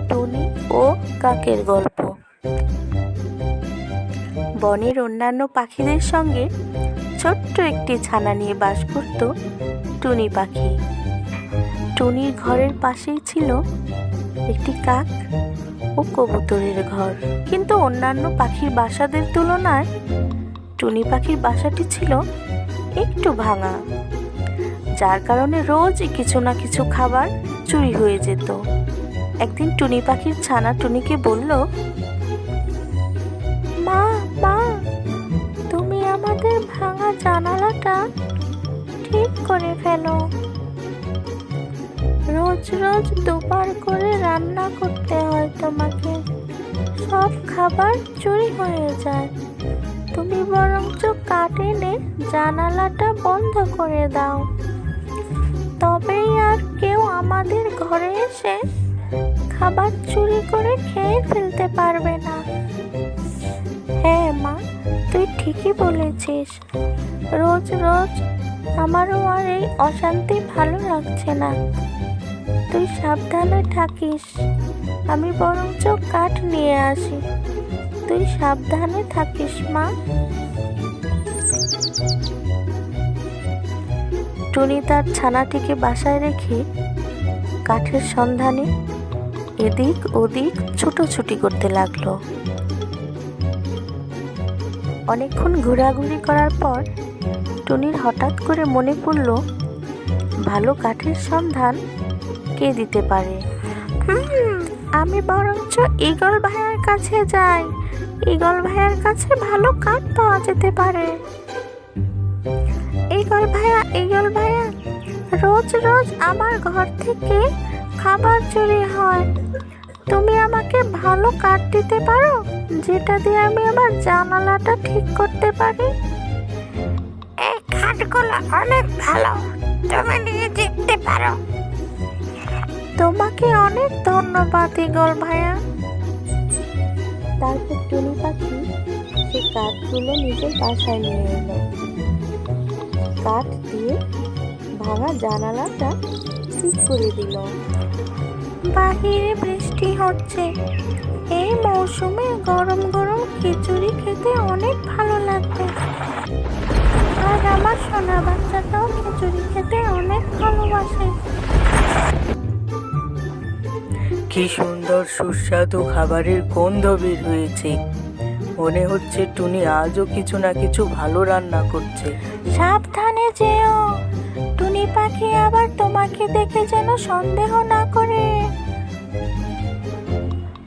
টুনি ও কাকের গল্প। বনের অন্যান্য পাখিদের সঙ্গে ছোট্ট একটি ছানা নিয়ে বাস করত টুনি পাখি। টুনির ঘরের পাশেই ছিল একটি কাক ও কবুতরের ঘর, কিন্তু অন্যান্য পাখির বাসাদের তুলনায় টুনি পাখির বাসাটি ছিল একটু ভাঙা, যার কারণে রোজ কিছু না কিছু খাবার চুরি হয়ে যেত। একদিন টুনি পাখির ছানা টুনিকে বলল, মা মা, তুমি আমাদের ভাঙা জানালাটা ঠিক করে ফেলো। রোজ রোজ দুবার করে রান্না করতে হয় তোমাকে, সব খাবার চুরি হয়ে যায়। তুমি বরঞ্চ কাঠ এনে জানালাটা বন্ধ করে দাও, তবেই আর কেউ আমাদের ঘরে এসে খাবার চুরি করে খেয়ে ফেলতে পারবে না। হ্যাঁ মা, তুই ঠিকই বলেছিস। রোজ রোজ আমারও আর এই অশান্তি ভালো লাগছে না। তুই সাবধানে থাকিস, আমি বরঞ্চ কাঠ নিয়ে আসি। তুই সাবধানে থাকিস মা। টুনি তার ছানাটিকে বাসায় রেখে কাঠের সন্ধানে এদিক ওদিক ছুটোছুটি করতে লাগলো। অনেকক্ষণ ঘোরাঘুরি করার পর টুনির হঠাৎ করে মনে পড়ল, ভালো কাঠের সন্ধান কে দিতে পারে। আমি বরঞ্চ ঈগল ভাইয়ার কাছে যাই, ঈগল ভাইয়ার কাছে ভালো কাঠ পাওয়া যেতে পারে। ঈগল ভাইয়া, ঈগল ভাইয়া, রোজ রোজ আমার ঘর থেকে খাবার চুরি হয়। তুমি আমাকে ভালো কাঠ দিতে পারো, যেটা দিয়ে আমি আমার জানালাটা ঠিক করতে পারি? এই কাঠগুলো অনেক ভালো, তুমি নিয়ে দেখতে পারো। তোমাকে অনেক ধন্যবাদ ঈগল ভাইয়া। তারপর টুনি পাখি সে কাঠগুলো নিজের বাসায় নিয়ে এলো। কাঠ দিয়ে ভাঙা জানালাটা ঠিক করে দিল। বাহিরে বৃষ্টি হচ্ছে, এই মৌসুমে গরম গরম খিচুড়ি খেতে অনেক ভালো লাগবে। আর আমার সোনা বাচ্চাটাও খিচুড়ি খেতে অনেক ভালোবাসে। কি সুন্দর সুস্বাদু খাবারের গন্ধ বের হয়েছে। মনে হচ্ছে টুনি আজও কিছু না কিছু ভালো রান্না করছে। সাবধানে যেও, টুনি পাখি আবার তোমাকে দেখে যেন সন্দেহ না করে।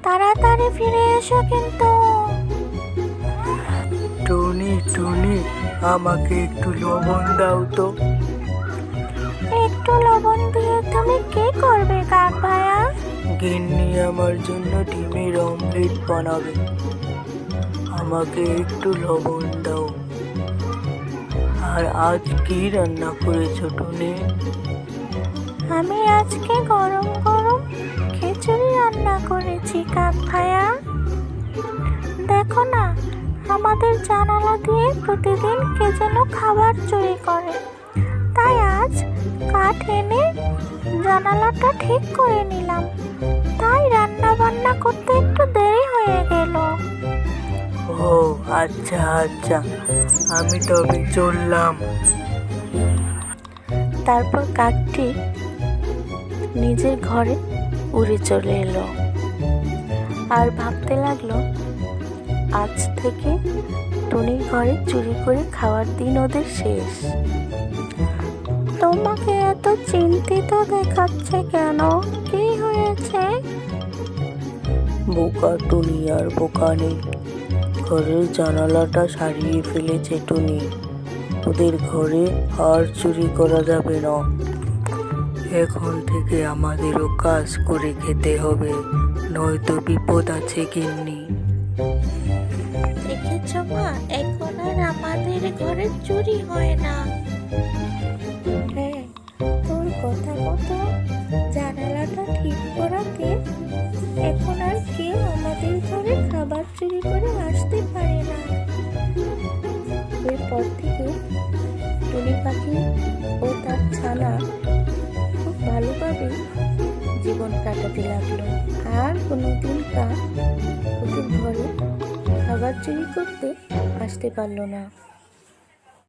তাড়াতাড়ি ফিরে এসো কিন্তু। টুনি টুনি, আমাকে একটু লবণ দাও তো। একটু লবণ দিয়ে তুমি কি করবে কাক ভাইয়া? গিন্নি আমার জন্য ডিমের অমলেট বানাবে, আমাকে একটু লবণ দাও। আর আজ কি রান্না করেছো টুনি? আমি আজকে গরম গরম খিচুড়ি রান্না করেছি কাক ভাইয়া। দেখো না, আমাদের জানালা দিয়ে প্রতিদিন কে যেন খাবার চুরি করে, তাই আজ কাঠ এনে জানালাটা ঠিক করে নিলাম। তাই রান্না বান্না করতে একটু দেরি হয়ে গেল। ও আচ্ছা আচ্ছা, আমি তবে চললাম। তারপর কাকটি নিজের ঘরে উড়ে চলে এলো আর ভাবতে লাগলো, আজ থেকে টুনির ঘরে চুরি করে খাওয়ার দিন ওদের শেষ। তোমাকে এত চিন্তিত দেখাচ্ছে কেন? কি হয়েছে? বোকা টুনি আর বোকা নেই। ঘরের জানালাটা সারিয়ে ফেলেছে টুনি। ওদের ঘরে আর চুরি করা যাবে না। এখন থেকে আমাদেরও কাজ করে খেতে হবে, নয়তো বিপদ আছে গিন্নি। দেখেছ মা, এখন আর আমাদের ঘরে চুরি হয় না। হ্যাঁ, তোর কথা মতো জানালাটা ঠিক করাতে এখন আর কেউ আমাদের ঘরে খাবার চুরি করে আসতে পারে না। এরপর থেকে টুনি পাখি ও তার ছানা খুব ভালোভাবে জীবন জীবন কাটাতে লাগলো। আর কোনোদিন কাক ওদের ঘরে খাবার চুরি করতে আসতে পারলো না।